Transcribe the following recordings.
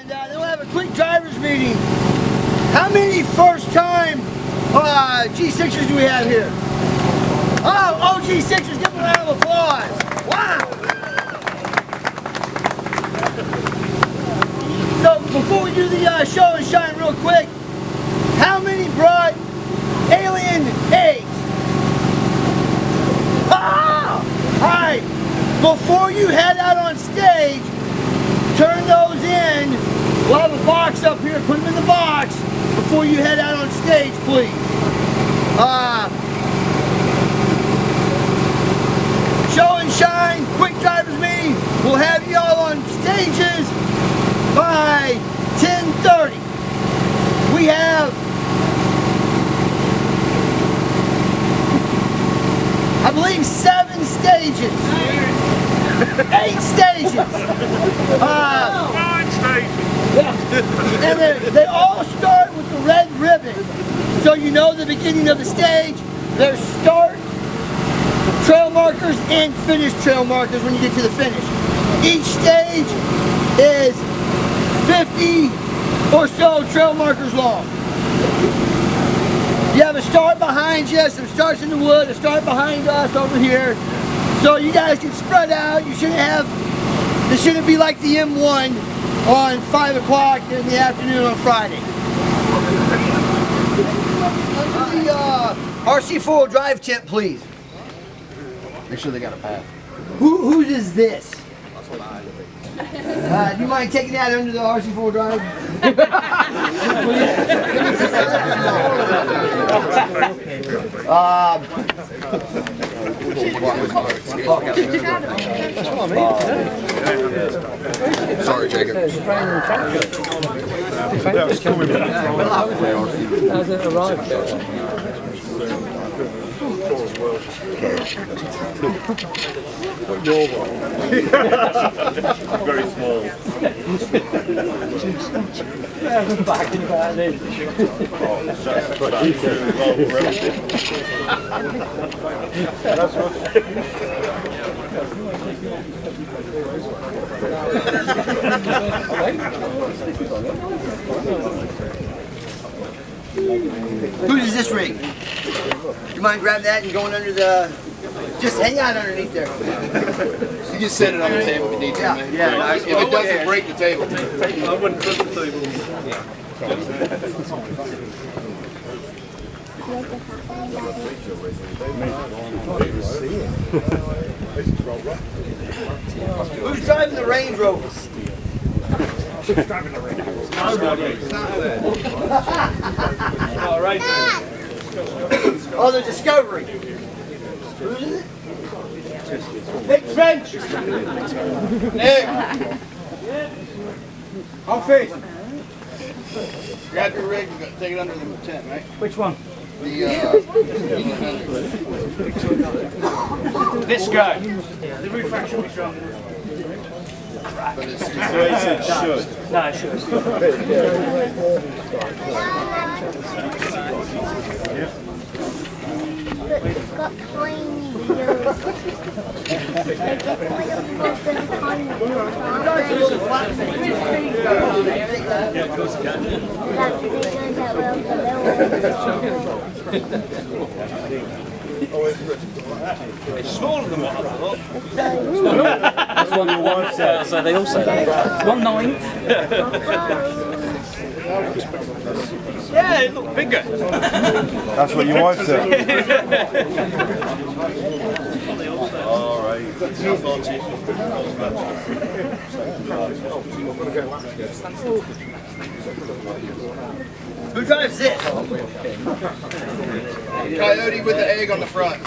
And then we'll have a quick driver's meeting. How many first-time G6ers do we have here? Oh, G6ers, give them a round of applause. Wow. So before we do the show and shine real quick, how many brought alien eggs? Ah! Alright, before you head out on stage, turn those in. We'll have a box up here, put them in the box before you head out on stage, please. Show and shine, quick driver's meeting. We'll have you all on stages by 10:30. We have, I believe, 7 stages. 8 stages. 9 stages. And they all start with the red ribbon. So you know the beginning of the stage. There's start trail markers and finish trail markers when you get to the finish. Each stage is 50 or so trail markers long. You have a start behind you, some starts in the wood, a start behind us over here. So you guys can spread out. You shouldn't have, this shouldn't be like the M1 on 5 o'clock in the afternoon on Friday. The RC 4-wheel drive tent, please. Make sure they got a path. Whose is this? Do you mind taking that under the RC 4 drive? Sorry, Jacob. Has it arrived yet? Very small. Back in about this. Whose is this ring? You mind grab that and going under the, just hang out underneath there. You can set it on the table if you need to, man. Yeah, if it doesn't break the table. I wouldn't touch the table. Who's driving the Range Rover? Driving the Range Rover. All right. Oh, the Discovery. Who's it? Nick French. Nick! How face? Grab your rig and take it under the tent, right? Which one? This guy. The roof rack should be strong. But it's So he said should. No, it should. It's got tiny wheels. It's smaller than what I thought. That's what your wife said. So they all say that. 1/9. Yeah, it looked bigger. That's what your wife said. All right. Who drives this? coyote with the egg on the front.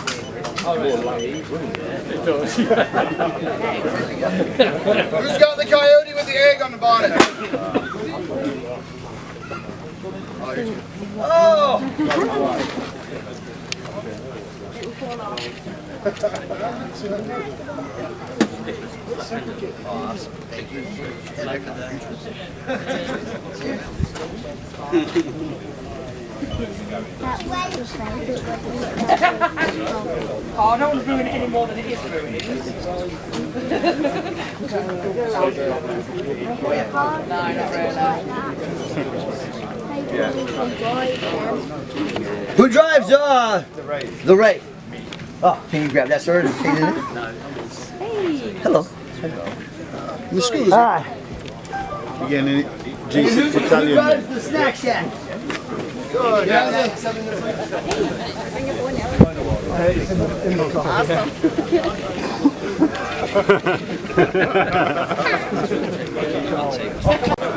Who's got the coyote with the egg on the bonnet? Oh! That way. Oh, I don't want to ruin it any more than it is ruined. Who drives the Ray? Oh, can you grab that, sir? No. Hello. The school. Hi. You getting any Who G6 Italian? drives the snack shack? Good.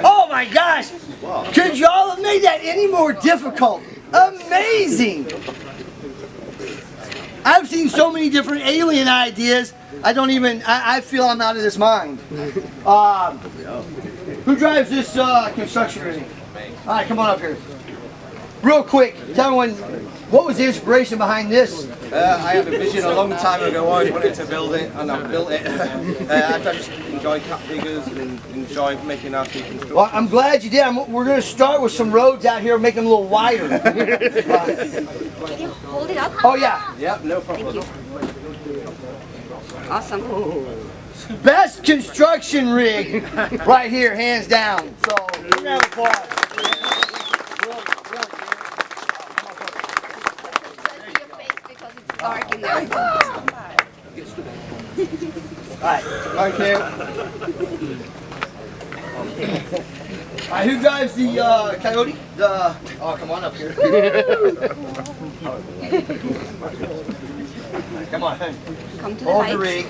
Oh my gosh! Could y'all have made that any more difficult? Amazing! I've seen so many different alien ideas. I feel I'm out of this mind. Who drives this construction rig? All right, come on up here. Real quick, tell me what was the inspiration behind this? I had a vision a long time ago. I always wanted to build it, and I've built it. I just enjoy cat figures and enjoy making RC construction. Well, I'm glad you did. We're going to start with some roads out here, make them a little wider. Can you hold it up? Oh yeah. Yep, no problem. Awesome. Best construction rig right here, hands down. So, give me an applause. Dark in there. Alright. Thank you. Alright, who drives the Coyote? Oh, come on up here. Come on. Come to the Hold the light. rig.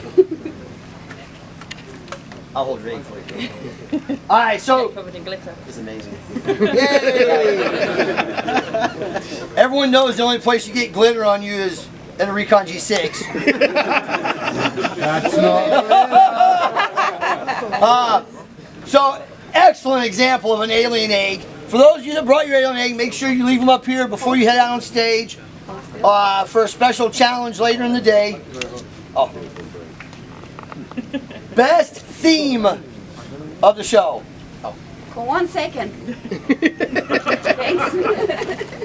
I'll hold the rig for you. Alright, so. Covered in glitter. It's amazing. Yay! Everyone knows the only place you get glitter on you is in a Recon G6. That's not. So, excellent example of an alien egg. For those of you that brought your alien egg, make sure you leave them up here before you head out on stage for a special challenge later in the day. Oh. Best theme of the show. For 1 second. Thanks.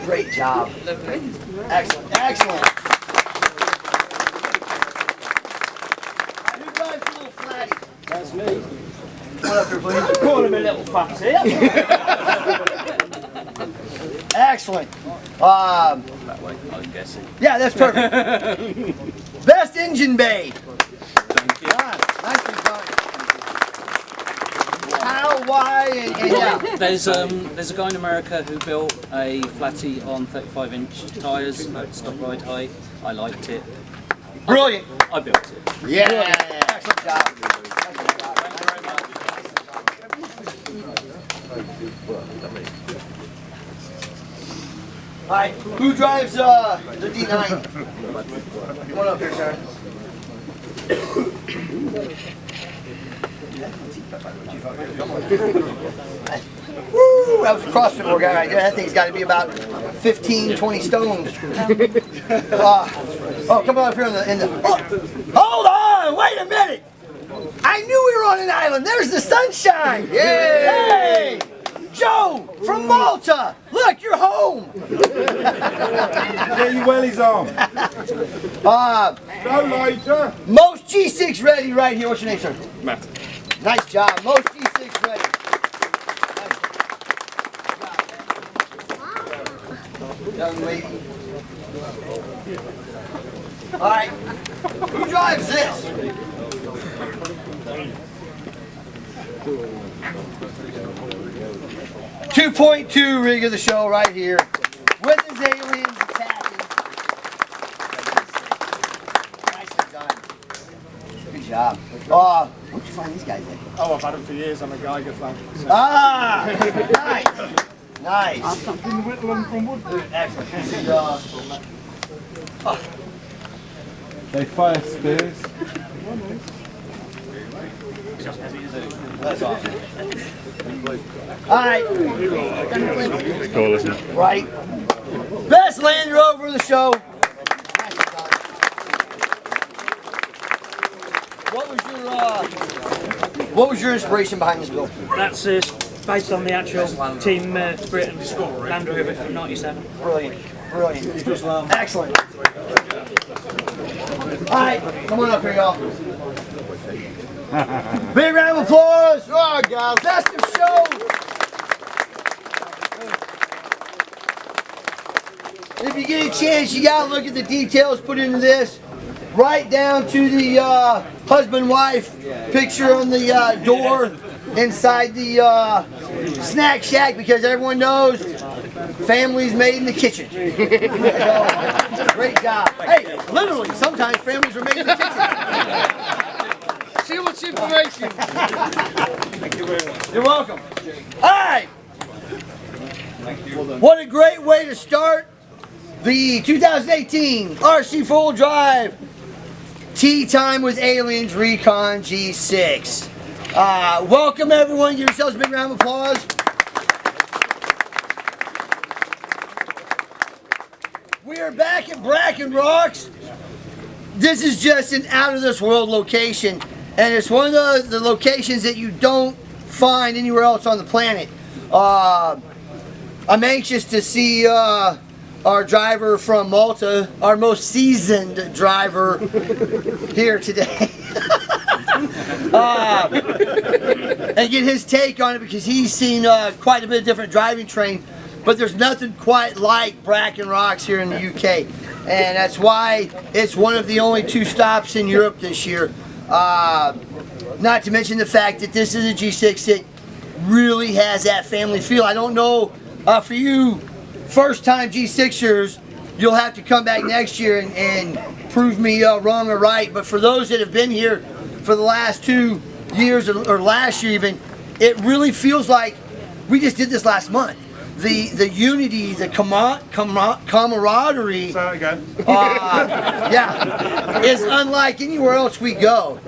Great job. Excellent, excellent. Who drives the little flatty? That's me. Come on up here, please. Call him a little foxy. Excellent. I'm guessing. Yeah, that's perfect. Best engine bay. Thank you. Nicely done. How, why, and yeah. There's a guy in America who built a flatty on 35-inch tyres, stock ride height. I liked it. Brilliant. I built it. Yeah. Excellent job. Thank you very much. All right, who drives the D9? Come on up here, sir. Woo! That was a CrossFit workout right there. That thing's got to be about 15, 20 stones. Oh, come on up here in the oh, hold on! Wait a minute! I knew we were on an island. There's the sunshine. Yay! Joe from Malta. Look, you're home. Get your wellies on. No later. Most G6 ready right here. What's your name, sir? Matt. Nice job. Most G6 ready. Nice. Young lady. All right. Who drives this? .2 rig of the show right here with his aliens attacking. Nicely done. Good job. Where'd you find these guys at? Oh, I've had them for years. I'm a Geiger fan. So. Ah, nice, nice. Awesome. Can whittle them from wood? Excellent. This is, They fire spears. that's awesome. All right. It's cool, isn't it? Right. Best Land Rover of the show. What was your inspiration behind this build? That's this based on the actual Team Britain Land Rover from '97. Brilliant. Brilliant. Excellent. Alright, come on up here, y'all. Big round of applause. All right, guys. Best of show. If you get a chance, you gotta look at the details put into this. Right down to the husband-wife picture on the door inside the snack shack, because everyone knows families made in the kitchen. Great job. Hey, literally, sometimes families are made in the kitchen. See what's information. Thank you very much. You're welcome. All right. What a great way to start the 2018 RC Full Drive Tea Time with Aliens Recon G6. Welcome everyone. Give yourselves a big round of applause. We are back at Bracken Rocks. This is just an out of this world location, and it's one of the locations that you don't find anywhere else on the planet. I'm anxious to see our driver from Malta, our most seasoned driver here today, and get his take on it, because he's seen quite a bit of different driving terrain, but there's nothing quite like Bracken Rocks here in the UK, and that's why it's one of the only 2 stops in Europe this year. Not to mention the fact that this is a G6 that really has that family feel. I don't know, for you first time G6ers, you'll have to come back next year and prove me wrong or right, but for those that have been here for the last 2 years or last year even, it really feels like we just did this last month. The unity, the camaraderie, yeah, is unlike anywhere else we go.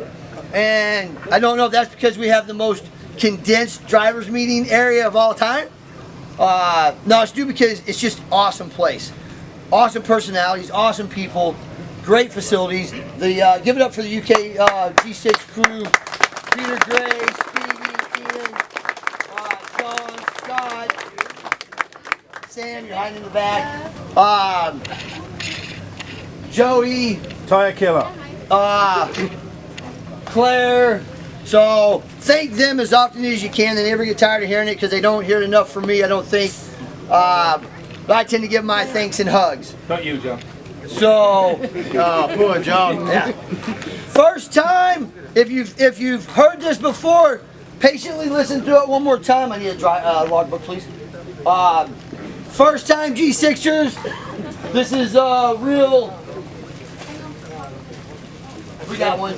And I don't know if that's because we have the most condensed drivers meeting area of all time. No, it's due because it's just awesome place. Awesome personalities, awesome people, great facilities. Give it up for the UK G6 crew. Peter Gray, Speedy, Ian, John, Scott, Sam, you're hiding in the back. Joey. Tire killer. Claire. So thank them as often as you can. They never get tired of hearing it, because they don't hear it enough from me, I don't think. But I tend to give my thanks and hugs. Not you, John. So, Poor John. yeah. First time, if you've heard this before, patiently listen to it one more time. I need a logbook, please. First time G6ers. This is real. We got one.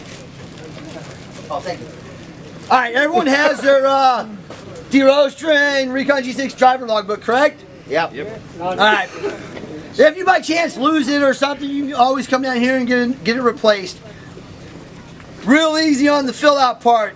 Oh, thank you. All right, everyone has their DeRostrain Recon G6 driver logbook, correct? Yep. All right. If you by chance lose it or something, you can always come down here and get it replaced. Real easy on the fill out part.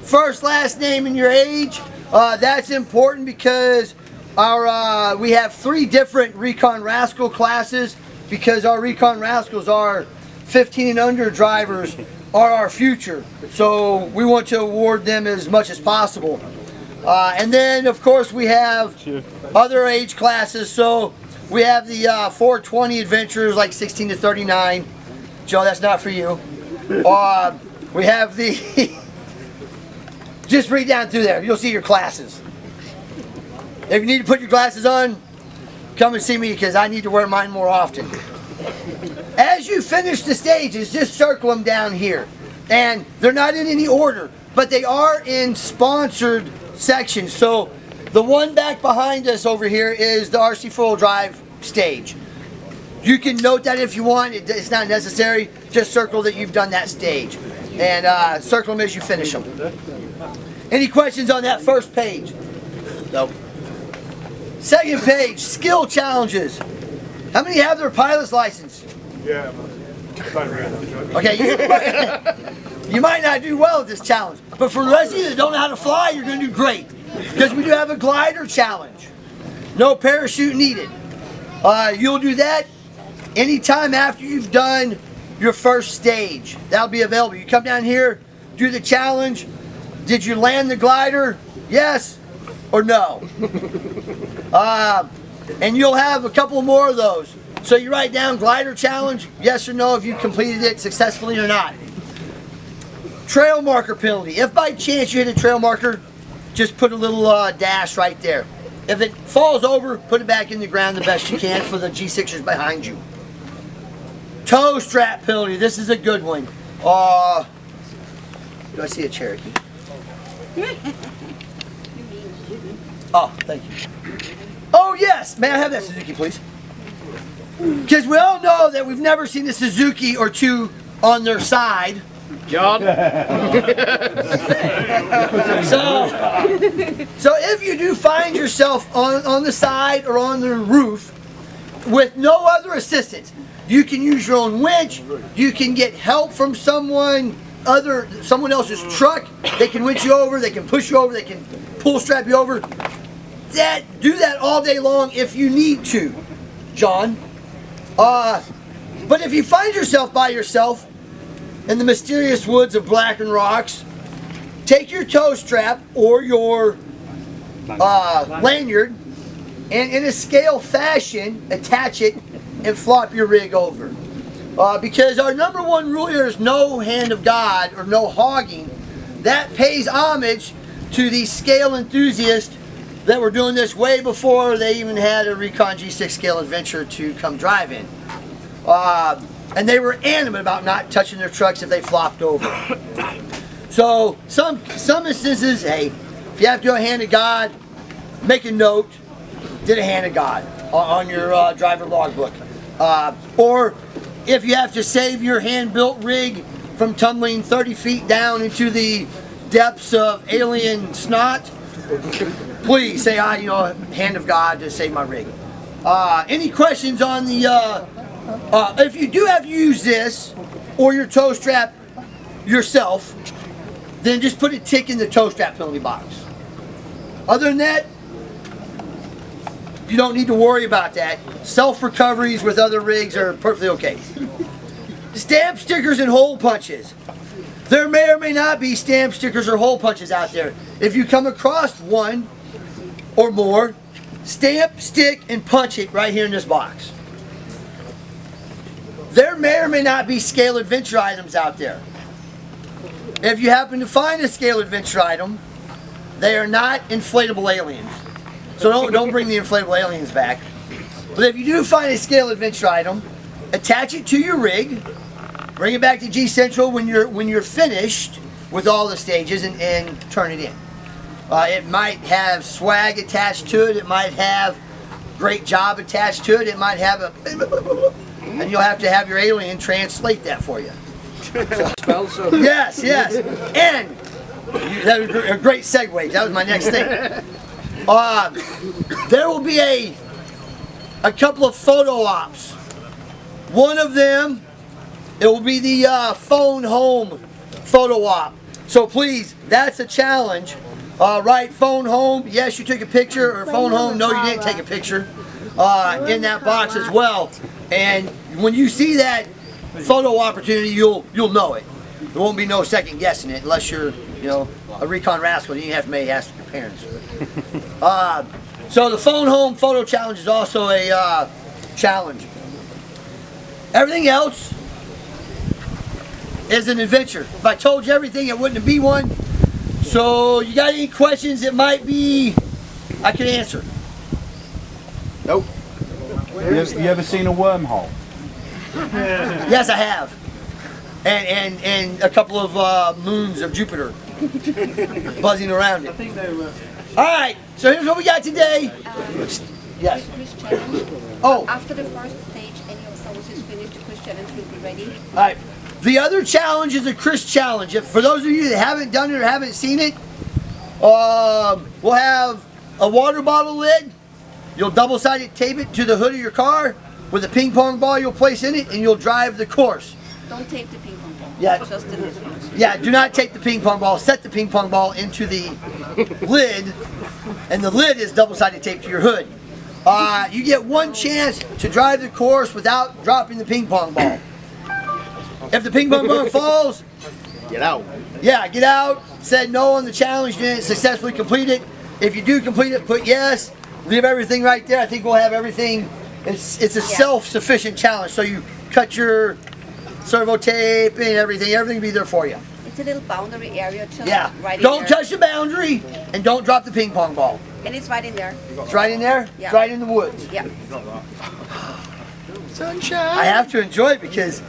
First, last name, and your age. That's important because we have 3 different Recon Rascal classes, because our Recon Rascals are 15 and under drivers are our future. So we want to award them as much as possible. And then of course we have other age classes. So we have the 420 adventurers, like 16 to 39. Joe, that's not for you. We have the just read down through there, you'll see your classes. If you need to put your glasses on, come and see me, because I need to wear mine more often. As you finish the stages, just circle them down here. And they're not in any order, but they are in sponsored sections. So the one back behind us over here is the RC Full Drive stage. You can note that if you want. It's not necessary. Just circle that you've done that stage. And circle them as you finish them. Any questions on that first page? Nope. Second page, skill challenges. How many have their pilot's license? Yeah, Okay, you might not do well at this challenge, but for the rest of you that don't know how to fly, you're going to do great, because we do have a glider challenge. No parachute needed. You'll do that anytime after you've done your first stage. That'll be available. You come down here, do the challenge. Did you land the glider? Yes. or no. And you'll have a couple more of those. So you write down glider challenge, yes or no, if you completed it successfully or not. Trail marker penalty. If by chance you hit a trail marker, just put a little dash right there. If it falls over, put it back in the ground the best you can for the G6ers behind you. Toe strap penalty. This is a good one. Do I see a Cherokee? Oh, thank you. Oh yes, may I have that Suzuki, please? Because we all know that we've never seen a Suzuki or two on their side. John. So if you do find yourself on the side or on the roof with no other assistance, you can use your own winch, you can get help from someone else's truck, they can winch you over, they can push you over, they can pull strap you over. Do that all day long if you need to, John. But if you find yourself by yourself in the mysterious woods of Blackened Rocks, take your toe strap or your lanyard and in a scale fashion attach it and flop your rig over. Because our number one rule here is no hand of God or no hogging. That pays homage to the scale enthusiasts that were doing this way before they even had a Recon G6 scale adventure to come drive in. And they were adamant about not touching their trucks if they flopped over. So some instances, hey, if you have to do a hand of God, make a note, did a hand of God on your driver logbook. Or if you have to save your hand-built rig from tumbling 30 feet down into the depths of alien snot, please say, hand of God to save my rig. Any questions on the, if you do have to use this or your toe strap yourself, then just put a tick in the toe strap penalty box. Other than that, you don't need to worry about that. Self-recoveries with other rigs are perfectly okay. Stamp stickers and hole punches. There may or may not be stamp stickers or hole punches out there. If you come across one or more, stamp, stick, and punch it right here in this box. There may or may not be scale adventure items out there. If you happen to find a scale adventure item, they are not inflatable aliens. So don't bring the inflatable aliens back. But if you do find a scale adventure item, attach it to your rig, bring it back to G Central when you're finished with all the stages and turn it in. It might have swag attached to it, it might have great job attached to it, it might have and you'll have to have your alien translate that for you. Yes, and that was a great segue. That was my next thing. There will be a couple of photo ops. One of them, it will be the phone home photo op. So please, that's a challenge. Right, phone home, yes you took a picture, or phone home, no you didn't take a picture, in that box as well. And when you see that photo opportunity, you'll know it. There won't be no second guessing it unless you're, a recon rascal and you have to maybe ask your parents. So the phone home photo challenge is also a challenge. Everything else is an adventure. If I told you everything, it wouldn't be one. So you got any questions that might be I could answer? Nope. You ever seen a wormhole? Yes, I have. And a couple of moons of Jupiter buzzing around it. All right, so here's what we got today. Yes. Quiz challenge. Oh. After the first stage, any of those is finished, the quiz challenge will be ready. All right. The other challenge is a Chris challenge. For those of you that haven't done it or haven't seen it, we'll have a water bottle lid. You'll double-sided tape it to the hood of your car with a ping pong ball you'll place in it, and you'll drive the course. Don't tape the ping pong ball. Yeah. Just the lid. Yeah, do not take the ping pong ball. Set the ping pong ball into the lid, and the lid is double-sided taped to your hood. You get one chance to drive the course without dropping the ping pong ball. If the ping pong ball falls, Get out. yeah, get out. Said no on the challenge, didn't successfully complete it. If you do complete it, put yes. Leave everything right there. I think we'll have everything. It's a self-sufficient challenge. So you cut your servo tape and everything will be there for you. It's a little boundary area, just right in Don't there. touch the boundary and don't drop the ping pong ball. And it's right in there. It's right in there? Yeah. It's right in the woods. Yeah. Sunshine. I have to enjoy it because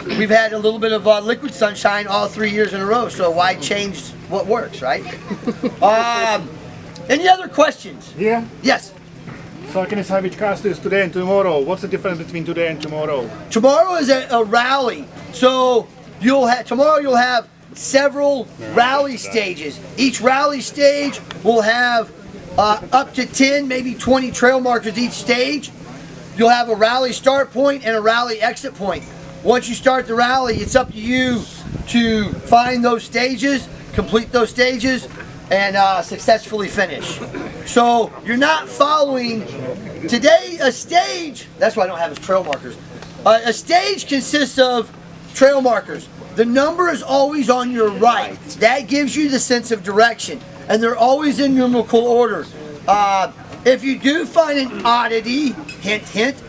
we've had a little bit of liquid sunshine all 3 years in a row, so why change what works, right? Any other questions? Yeah. Yes. So I can decide which cars to use today and tomorrow. What's the difference between today and tomorrow? Tomorrow is a rally, so tomorrow you'll have several rally stages. Each rally stage will have up to 10, maybe 20 trail markers each stage. You'll have a rally start point and a rally exit point. Once you start the rally, it's up to you to find those stages, complete those stages, and successfully finish. So you're not following, today a stage, that's why I don't have his trail markers. A stage consists of trail markers. The number is always on your right. That gives you the sense of direction. And they're always in numerical order. If you do find an oddity, hint, hint,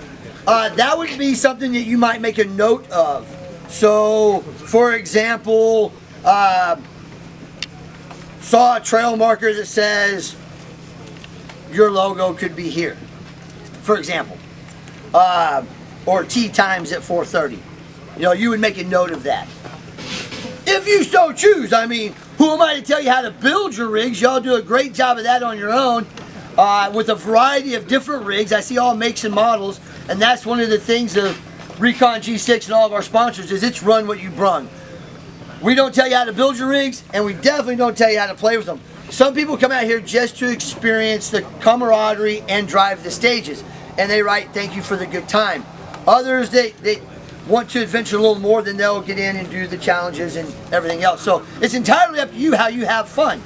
that would be something that you might make a note of. So, for example, saw a trail marker that says your logo could be here, for example, or tee times at 4:30. You know, you would make a note of that. If you so choose, I mean, who am I to tell you how to build your rigs? Y'all do a great job of that on your own with a variety of different rigs. I see all makes and models, and that's one of the things of Recon G6 and all of our sponsors is it's run what you brung. We don't tell you how to build your rigs, and we definitely don't tell you how to play with them. Some people come out here just to experience the camaraderie and drive the stages, and they write thank you for the good time. Others, they want to adventure a little more, then they'll get in and do the challenges and everything else. So it's entirely up to you how you have fun.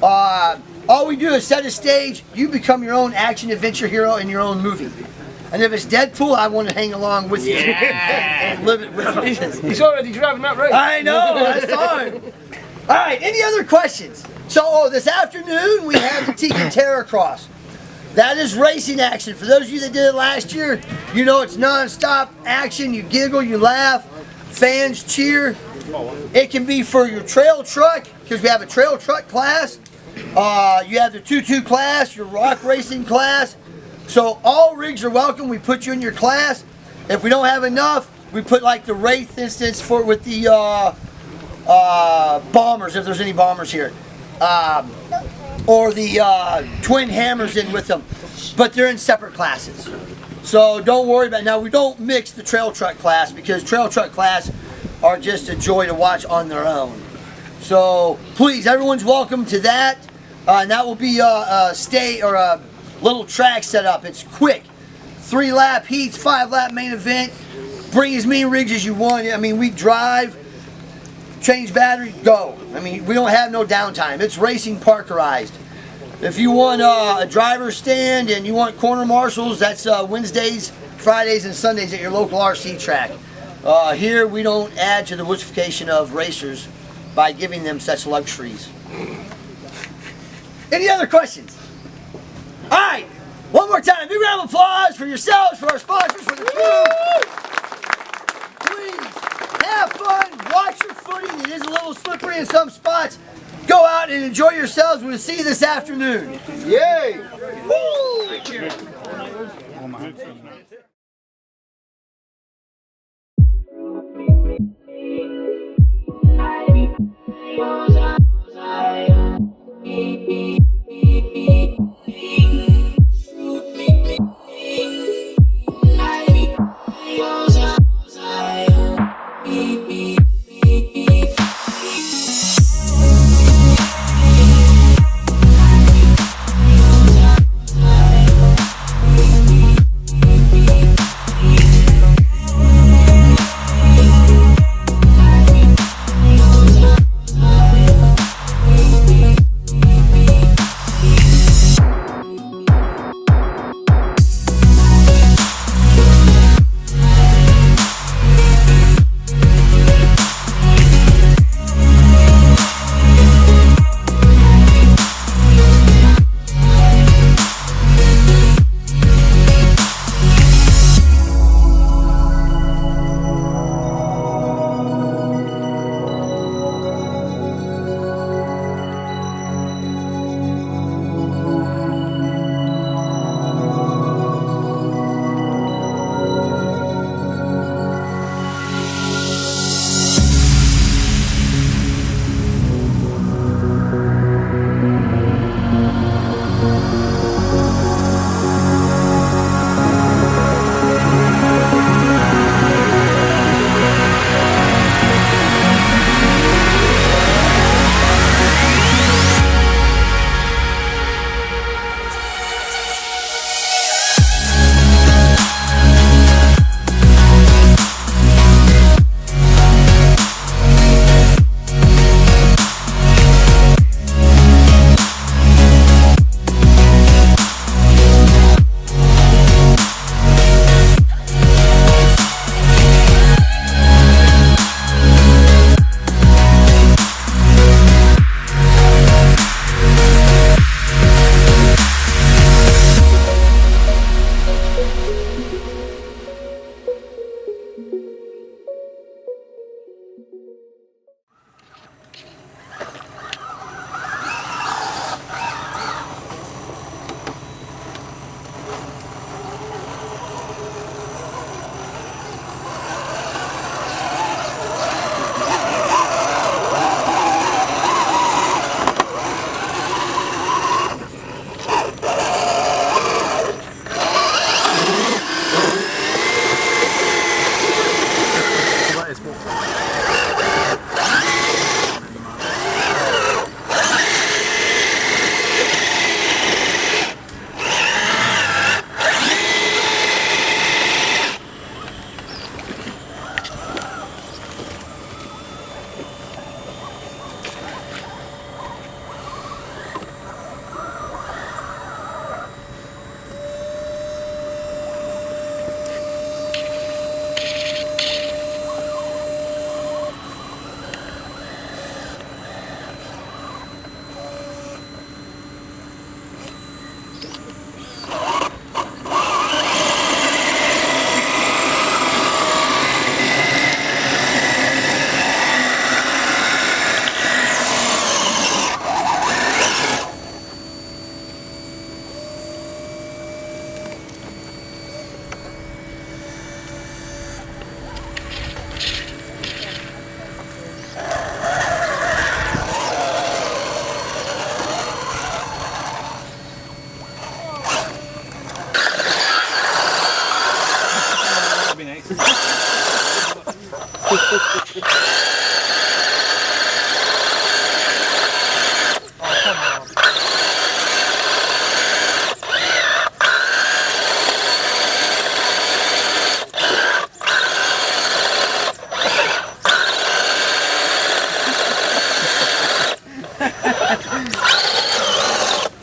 All we do is set a stage. You become your own action adventure hero in your own movie. And if it's Deadpool, I want to hang along with you and live it with you. He's already driving that race. I know, I saw him. All right, any other questions? So this afternoon we have the Tiki Terra Cross. That is racing action. For those of you that did it last year, you know it's non-stop action. You giggle, you laugh, fans cheer. It can be for your trail truck, because we have a trail truck class. You have the 2-2 class, your rock racing class. So all rigs are welcome. We put you in your class. If we don't have enough, we put like the Wraith instance with the bombers, if there's any bombers here. Or the twin hammers in with them. But they're in separate classes. So don't worry about it. Now we don't mix the trail truck class because trail truck class are just a joy to watch on their own. So please, everyone's welcome to that. And that will be a little track set up. It's quick. 3-lap heats, 5-lap main event. Bring as many rigs as you want. I mean, we drive, change battery, go. I mean, we don't have no downtime. It's racing parkerized. If you want a driver's stand and you want corner marshals, that's Wednesdays, Fridays, and Sundays at your local RC track. Here, we don't add to the woodsfication of racers by giving them such luxuries. Any other questions? All right, one more time. Big round of applause for yourselves, for our sponsors, for the crew. Please have fun. Watch your footing. It is a little slippery in some spots. Go out and enjoy yourselves. We'll see you this afternoon. Yay! Woo!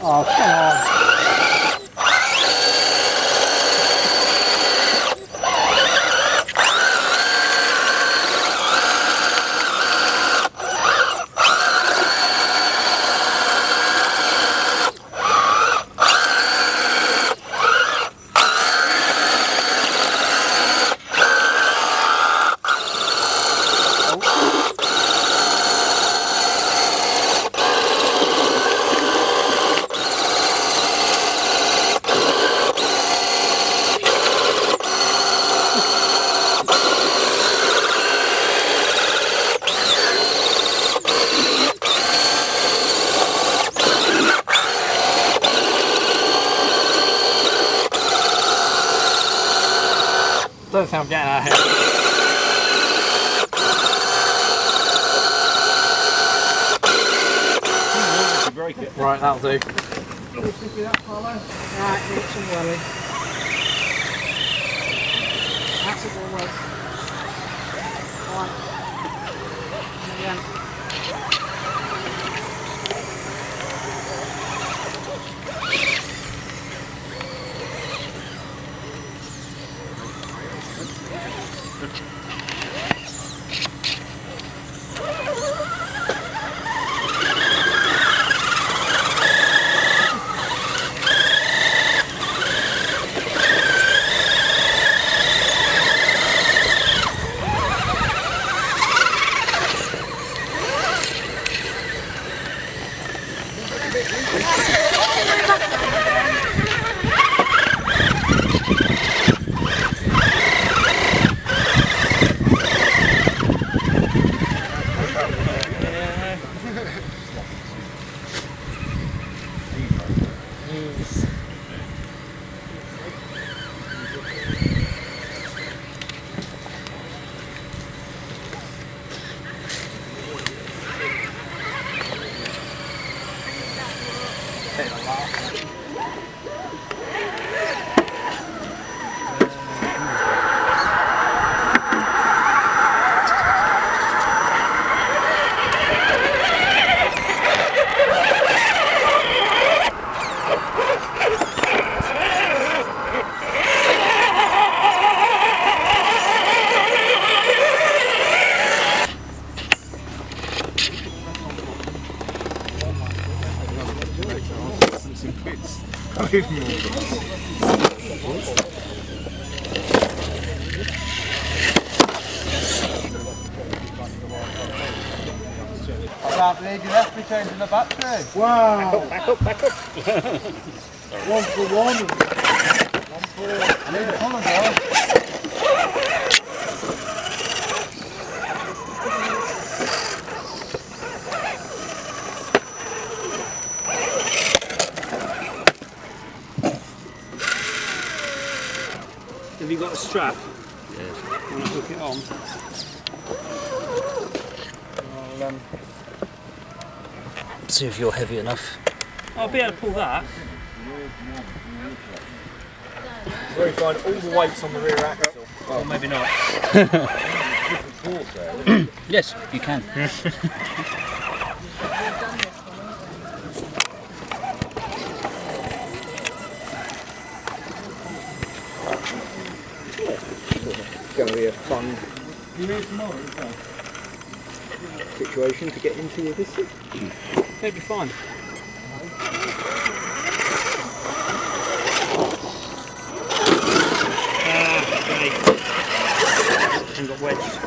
Oh, come on. Don't think I'm getting out of here. Right, that'll do. Right, reach and worry. That's a good way. Right. Again. I can't believe you left me changing the battery. Wow. Back up, back up. One for one. I need the colour though. Have you got a strap? Yes. Want to hook it on? See if you're heavy enough. I'll be able to pull that. Where you find all the weights on the rear axle. Or maybe not. Yes, you can. It's going to be a fun situation to get into with this. It'll be fine. Great. And got wedged.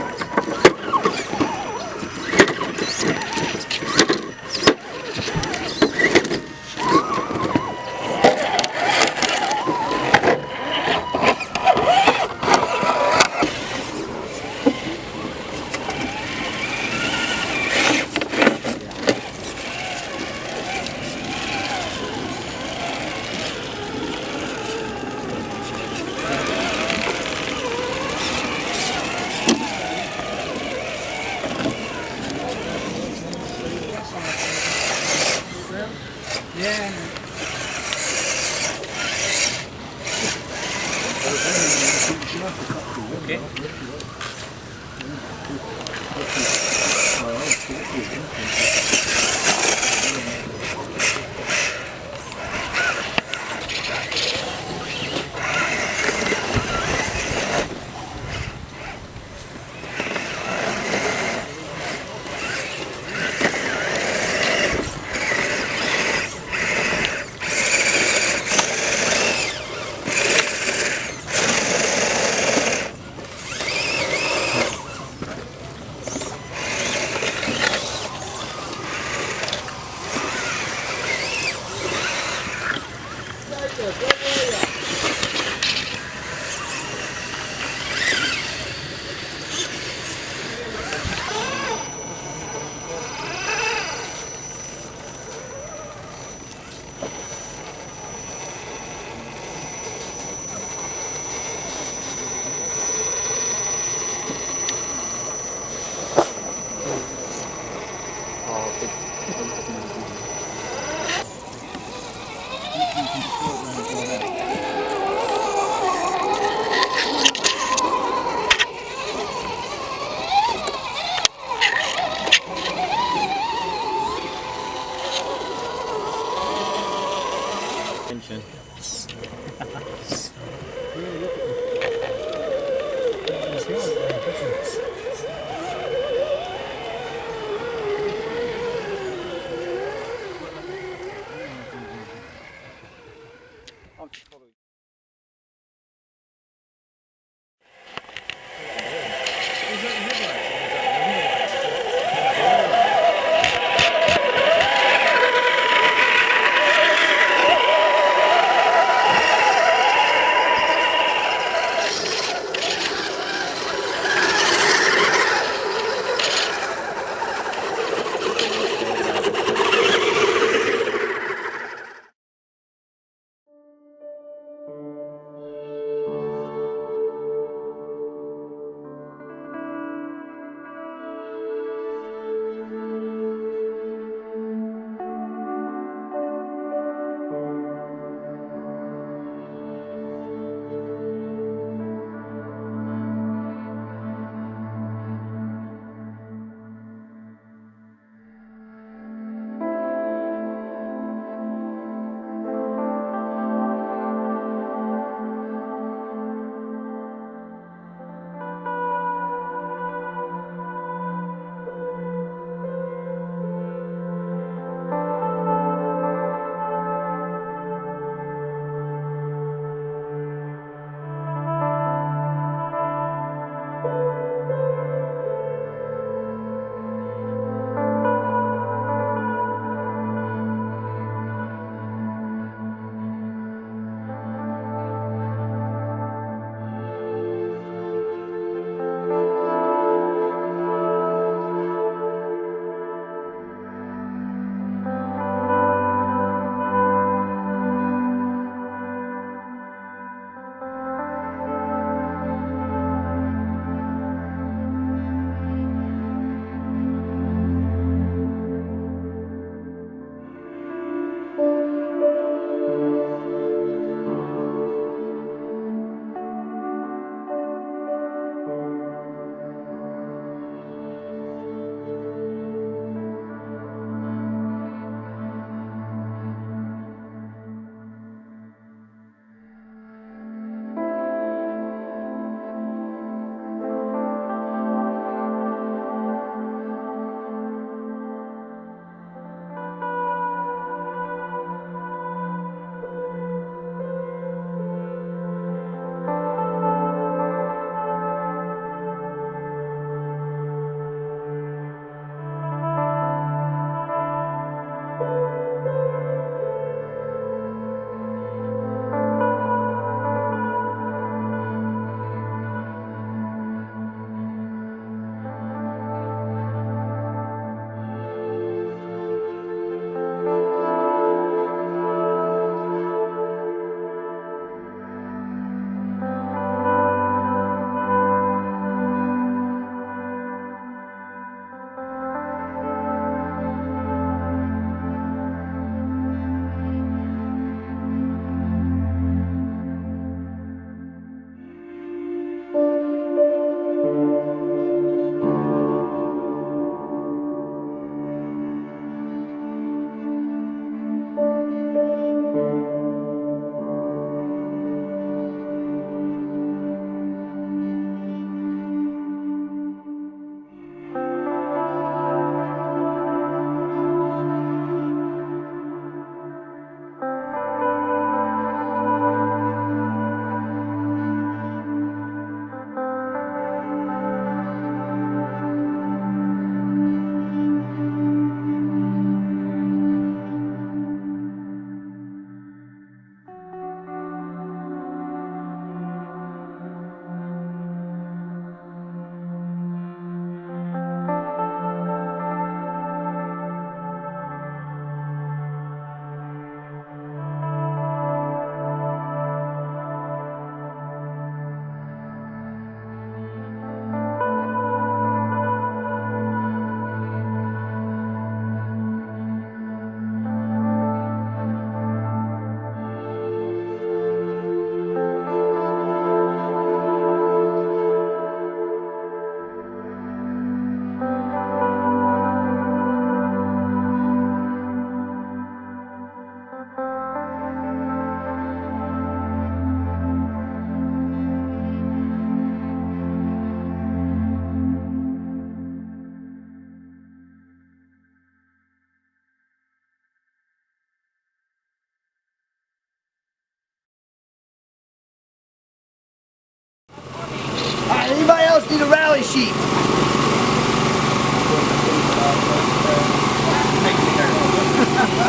sheet.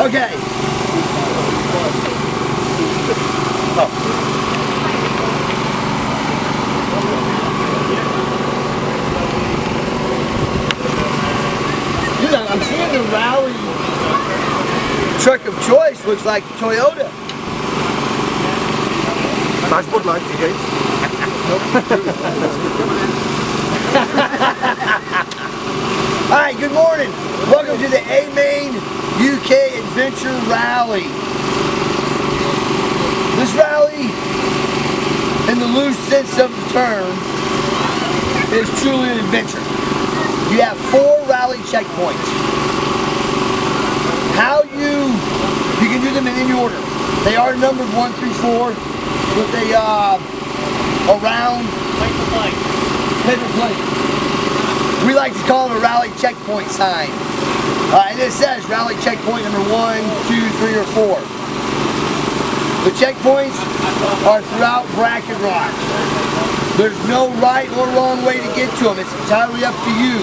Okay. Dude, I'm seeing the rally truck of choice looks like Toyota. Nice Bud Light, okay? Alright, good morning. Welcome to the A-Main UK Adventure Rally. This rally, in the loose sense of the term, is truly an adventure. You have 4 rally checkpoints. How you can do them in any order. They are numbered 1 through 4 with a round paper plate. We like to call it a rally checkpoint sign. And it says rally checkpoint number 1, 2, 3, or 4. The checkpoints are throughout Bracken Rock. There's no right or wrong way to get to them. It's entirely up to you.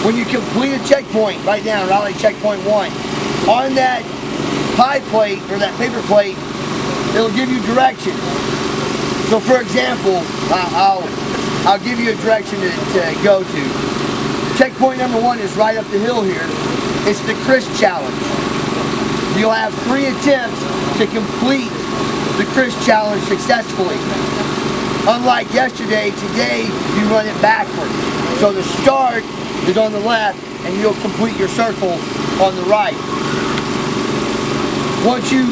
When you complete a checkpoint, write down rally checkpoint 1. On that pie plate or that paper plate, it'll give you directions. So for example, I'll give you a direction to go to. Checkpoint number 1 is right up the hill here. It's the Chris Challenge. You'll have 3 attempts to complete the Chris Challenge successfully. Unlike yesterday, today you run it backwards. So the start is on the left and you'll complete your circle on the right. Once you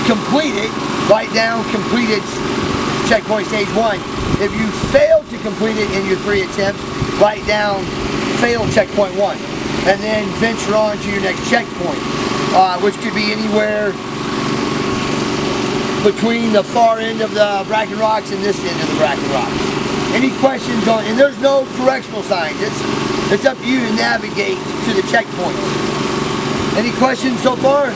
complete it, write down completed checkpoint stage 1. If you fail to complete it in your 3 attempts, write down failed checkpoint 1. And then venture on to your next checkpoint, which could be anywhere between the far end of the Bracken Rocks and this end of the Bracken Rocks. Any questions on, and there's no correctional signs, it's up to you to navigate to the checkpoints. Any questions so far?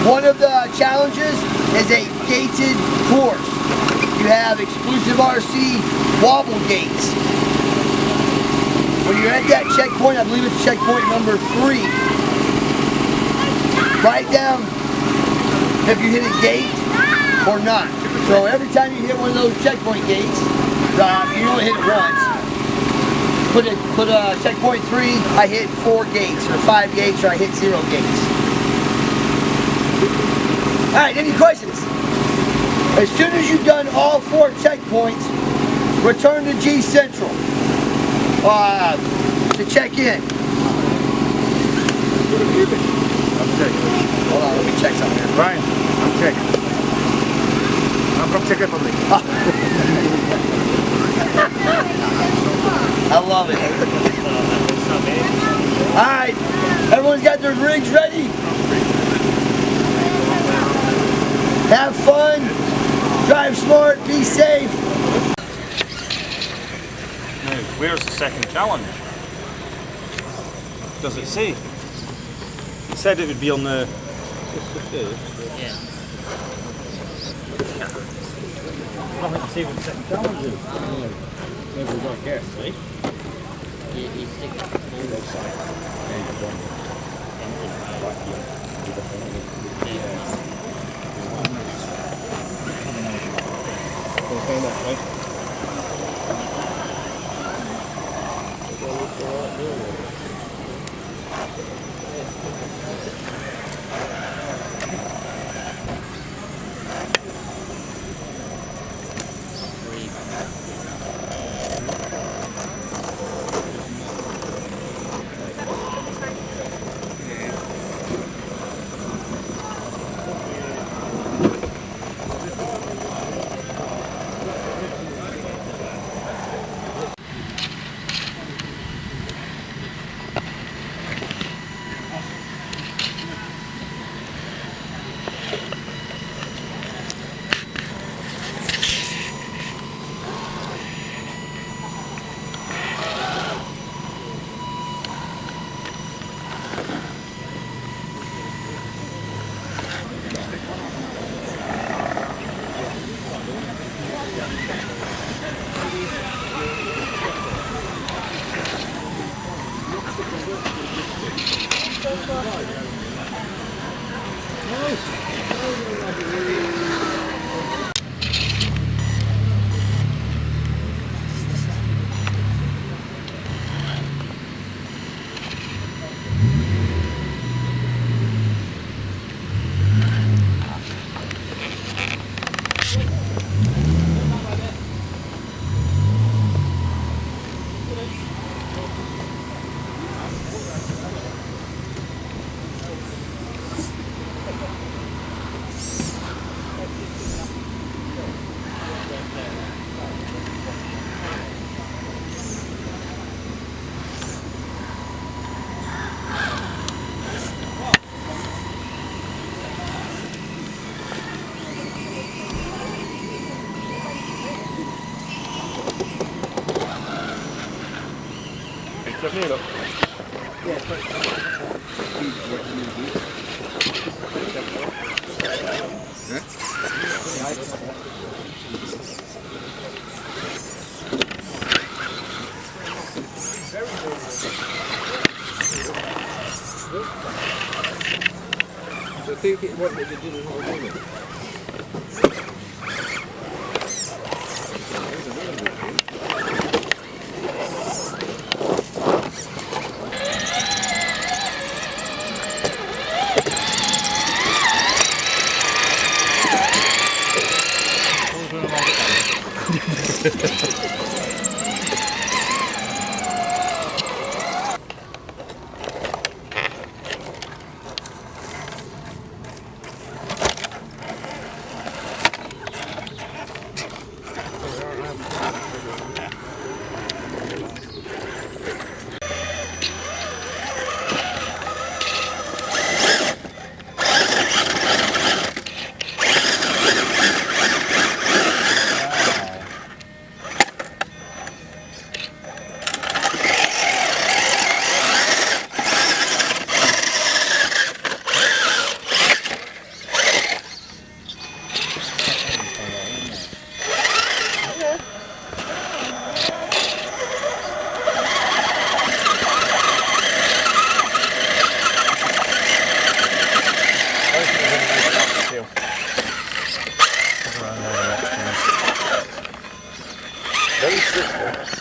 One of the challenges is a gated course. You have exclusive RC wobble gates. When you're at that checkpoint, I believe it's checkpoint number 3, write down if you hit a gate or not. So every time you hit one of those checkpoint gates, you only hit it once. Put a checkpoint 3, I hit 4 gates, or 5 gates, or I hit 0 gates. Alright, any questions? As soon as you've done all 4 checkpoints, return to G Central to check in. I'm checking. Hold on, let me check something here. Brian, I'm checking. I'm from Czech Republic. I love it. Alright, everyone's got their rigs ready? Have fun, drive smart, be safe. Now, where's the second challenge? Does it say? It said it would be on the... Yeah. Nothing to say what the second challenge is. Maybe we don't care, right? You stick Find that, right?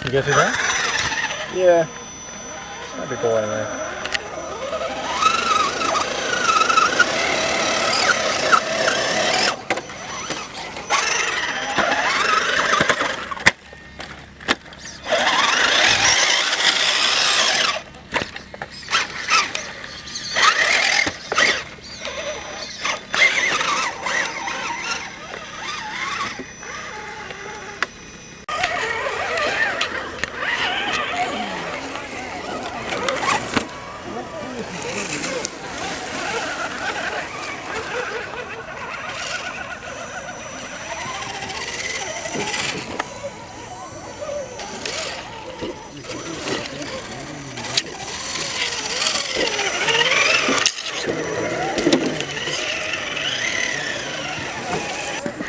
You get it there? Yeah. That'd be boring there.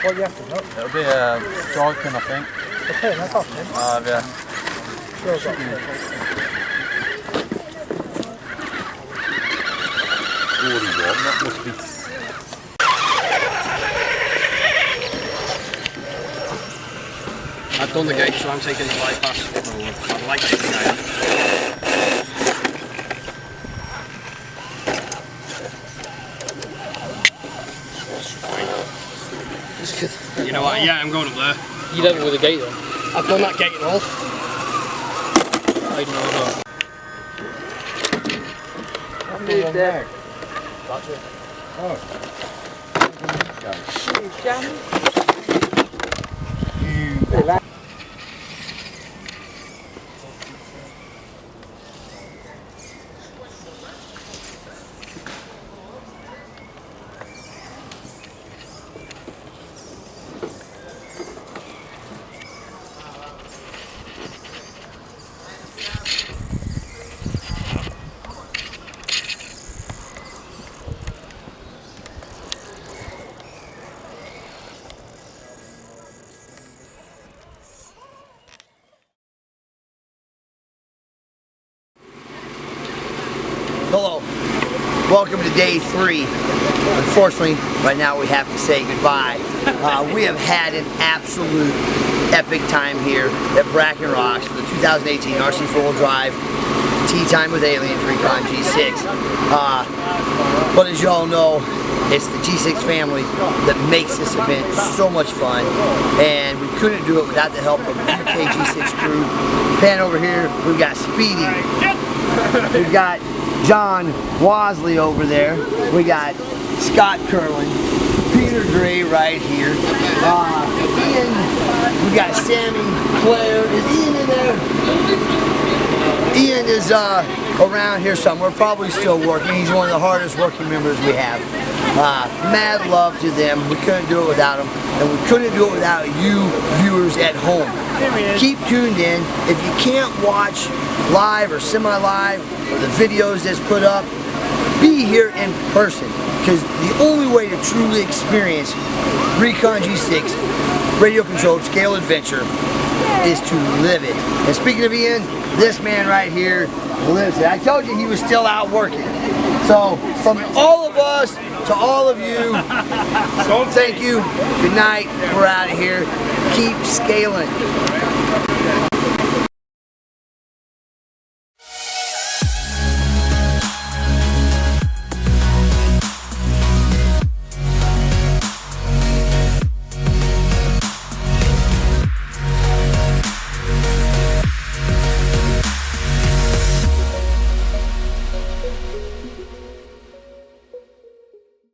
What do you have to look? It'll be a dry pin, I think. Okay, that's off then. Yeah. Sure, got it. That must be. I've done the gate, so I'm taking the bypass. I'd like to get You know what? Yeah, I'm going up there. You level with the gate then? I've done that gate and all. I don't know that. Move there. welcome to day 3. Unfortunately, right now we have to say goodbye. We have had an absolute epic time here at Bracken Rocks for the 2018 RC 4-wheel drive Tea Time with Aliens Recon G6. But as you all know, it's the G6 family that makes this event so much fun, and we couldn't do it without the help of the UK G6 crew. Pan over here, we've got Speedy, we've got John Wasley over there, we got Scott Curlin, Peter Gray right here, Ian, we got Sammy, Claire. Is Ian in there? Ian is around here somewhere, probably still working. He's one of the hardest working members we have. Mad love to them. We couldn't do it without them, and we couldn't do it without you viewers at home. Keep tuned in. If you can't watch live or semi-live or the videos that's put up, be here in person, because the only way to truly experience Recon G6 radio controlled scale adventure is to live it. And speaking of Ian, this man right here lives it. I told you he was still out working. So from all of us to all of you, thank you, good night, we're out of here. Keep scaling.